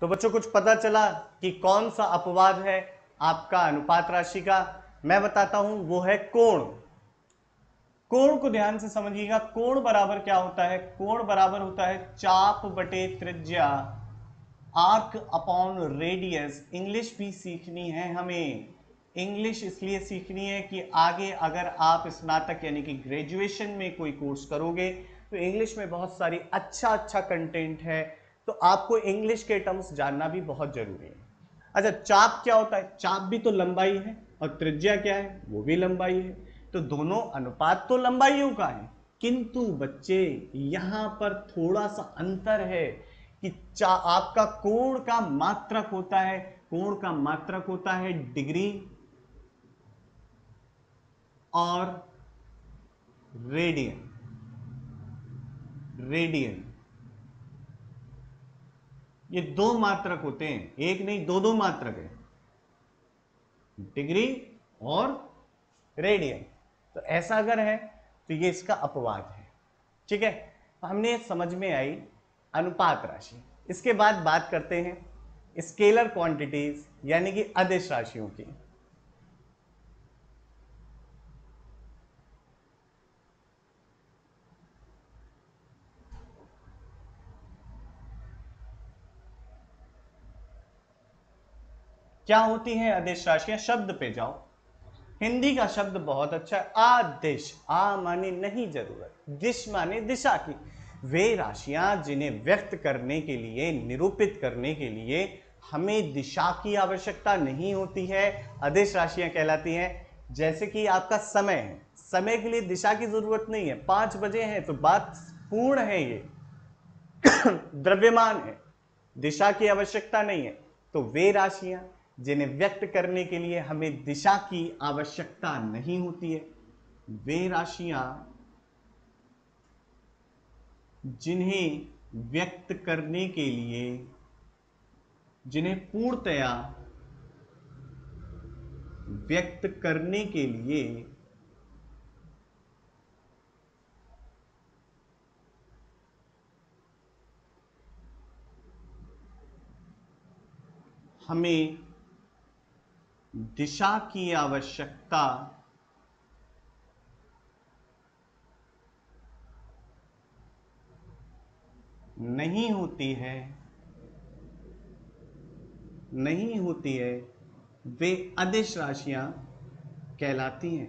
तो बच्चों कुछ पता चला कि कौन सा अपवाद है आपका अनुपात राशि का? मैं बताता हूं, वो है कोण। कोण को ध्यान से समझिएगा। कोण बराबर क्या होता है? कोण बराबर होता है चाप बटे त्रिज्या, आर्क अपॉन रेडियस। इंग्लिश भी सीखनी है हमें। इंग्लिश इसलिए सीखनी है कि आगे अगर आप स्नातक यानी कि ग्रेजुएशन में कोई कोर्स करोगे तो इंग्लिश में बहुत सारी अच्छा अच्छा कंटेंट है, तो आपको इंग्लिश के टर्म्स जानना भी बहुत जरूरी है। अच्छा, चाप क्या होता है? चाप भी तो लंबाई है, और त्रिज्या क्या है? वो भी लंबाई है। तो दोनों अनुपात तो लंबाइयों का है, किंतु बच्चे यहां पर थोड़ा सा अंतर है कि आपका कोण का मात्रक होता है, कोण का मात्रक होता है डिग्री और रेडियन। रेडियन, ये दो मात्रक होते हैं, एक नहीं दो दो मात्रक है, डिग्री और रेडियन। तो ऐसा अगर है तो ये इसका अपवाद है। ठीक है, तो हमने समझ में आई अनुपात राशि। इसके बाद बात करते हैं स्केलर क्वांटिटीज यानी कि अदिश राशियों की। क्या होती हैं अदिश राशियां? शब्द पे जाओ। हिंदी का शब्द बहुत अच्छा है, आदिश। आ माने नहीं जरूरत, दिश माने दिशा की। वे राशियां जिन्हें व्यक्त करने के लिए, निरूपित करने के लिए हमें दिशा की आवश्यकता नहीं होती है, अदिश राशियां कहलाती हैं। जैसे कि आपका समय है, समय के लिए दिशा की जरूरत नहीं है, 5 बजे हैं तो बात पूर्ण है, ये द्रव्यमान है, दिशा की आवश्यकता नहीं है। तो वे राशियां जिन्हें व्यक्त करने के लिए हमें दिशा की आवश्यकता नहीं होती है, वे राशियां जिन्हें व्यक्त करने के लिए, जिन्हें पूर्णतया व्यक्त करने के लिए हमें दिशा की आवश्यकता नहीं होती है, नहीं होती है, वे अदिश राशियां कहलाती हैं।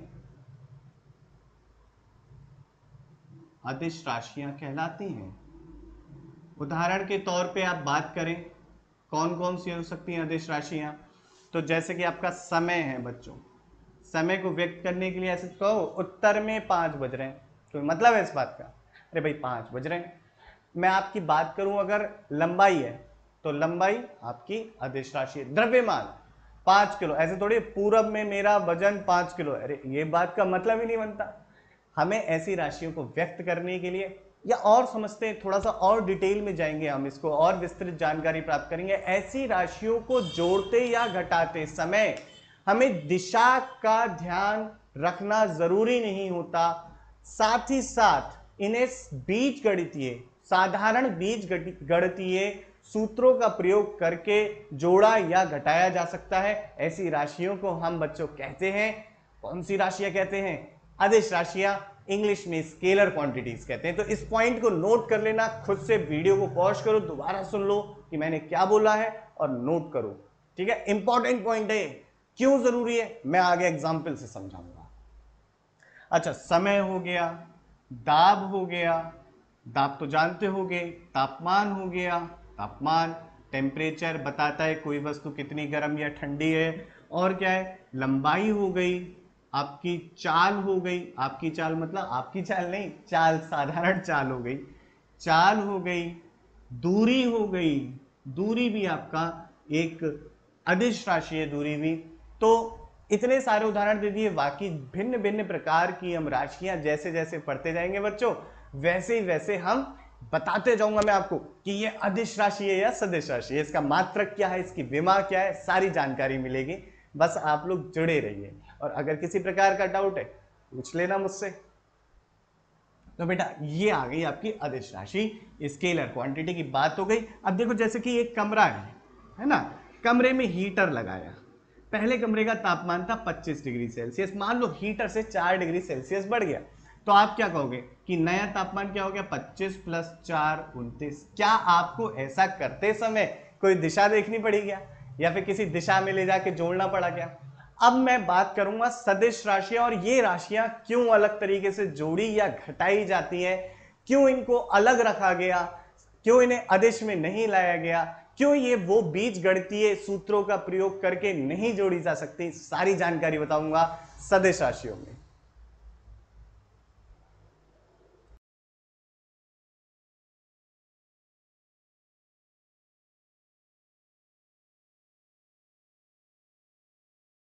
अदिश राशियां कहलाती हैं। उदाहरण के तौर पे आप बात करें कौन कौन सी हो सकती हैं अदिश राशियां, तो जैसे कि आपका समय है बच्चों, समय को व्यक्त करने के लिए ऐसे कहो उत्तर में 5 बज रहे हैं, तो मतलब है इस बात का, अरे भाई 5 बज रहे हैं। मैं आपकी बात करूं अगर लंबाई है, तो लंबाई आपकी अदिश राशि है। द्रव्यमान 5 किलो, ऐसे थोड़ी पूरब में मेरा वजन 5 किलो, अरे ये बात का मतलब ही नहीं बनता। हमें ऐसी राशियों को व्यक्त करने के लिए, या और समझते हैं, थोड़ा सा और डिटेल में जाएंगे हम, इसको और विस्तृत जानकारी प्राप्त करेंगे। ऐसी राशियों को जोड़ते या घटाते समय हमें दिशा का ध्यान रखना जरूरी नहीं होता, साथ ही साथ इन्हें बीज गणितीय, साधारण बीज गणितीय सूत्रों का प्रयोग करके जोड़ा या घटाया जा सकता है। ऐसी राशियों को हम बच्चों कहते हैं, कौन सी राशियां कहते हैं? अदिश राशियां, इंग्लिश में स्केलर क्वांटिटीज कहते हैं। तो इस पॉइंट को नोट कर लेना, खुद से वीडियो को पॉज करो, दोबारा सुन लो कि मैंने क्या बोला है और नोट करो। ठीक है, इंपॉर्टेंट पॉइंट है, क्यों जरूरी है मैं आगे एग्जाम्पल से समझाऊंगा। अच्छा, समय हो गया, दाब हो गया, दाब तो जानते होगे, तापमान हो गया, तापमान टेम्परेचर बताता है कोई वस्तु कितनी गर्म या ठंडी है, और क्या है, लंबाई हो गई, आपकी चाल हो गई, आपकी चाल मतलब आपकी चाल नहीं, चाल साधारण चाल हो गई, चाल हो गई, दूरी हो गई, दूरी भी आपका एक अदिश राशि है, दूरी भी। तो इतने सारे उदाहरण दे दिए, बाकी भिन्न भिन्न प्रकार की हम राशियां जैसे जैसे पढ़ते जाएंगे बच्चों, वैसे ही वैसे हम बताते जाऊंगा मैं आपको कि ये अदिश राशि है या सदिश राशि है, इसका मात्रक क्या है, इसकी विमा क्या है, सारी जानकारी मिलेगी। बस आप लोग जुड़े रहिए, और अगर किसी प्रकार का डाउट है पूछ लेना मुझसे। तो बेटा ये आ गई आपकी अदिश राशि, स्केलर क्वांटिटी की बात हो गई। अब देखो जैसे कि एक कमरा है, है ना, कमरे में हीटर लगाया, पहले कमरे का तापमान था 25 डिग्री सेल्सियस, मान लो हीटर से 4 डिग्री सेल्सियस बढ़ गया, तो आप क्या कहोगे कि नया तापमान क्या हो गया, 25 प्लस 4 29। क्या आपको ऐसा करते समय कोई दिशा देखनी पड़ी क्या, या फिर किसी दिशा में ले जाके जोड़ना पड़ा क्या? अब मैं बात करूंगा सदिश राशियां, और ये राशियां क्यों अलग तरीके से जोड़ी या घटाई जाती हैं, क्यों इनको अलग रखा गया, क्यों इन्हें अदिश में नहीं लाया गया, क्यों ये वो बीज गणितीय सूत्रों का प्रयोग करके नहीं जोड़ी जा सकती, सारी जानकारी बताऊंगा सदिश राशियों में।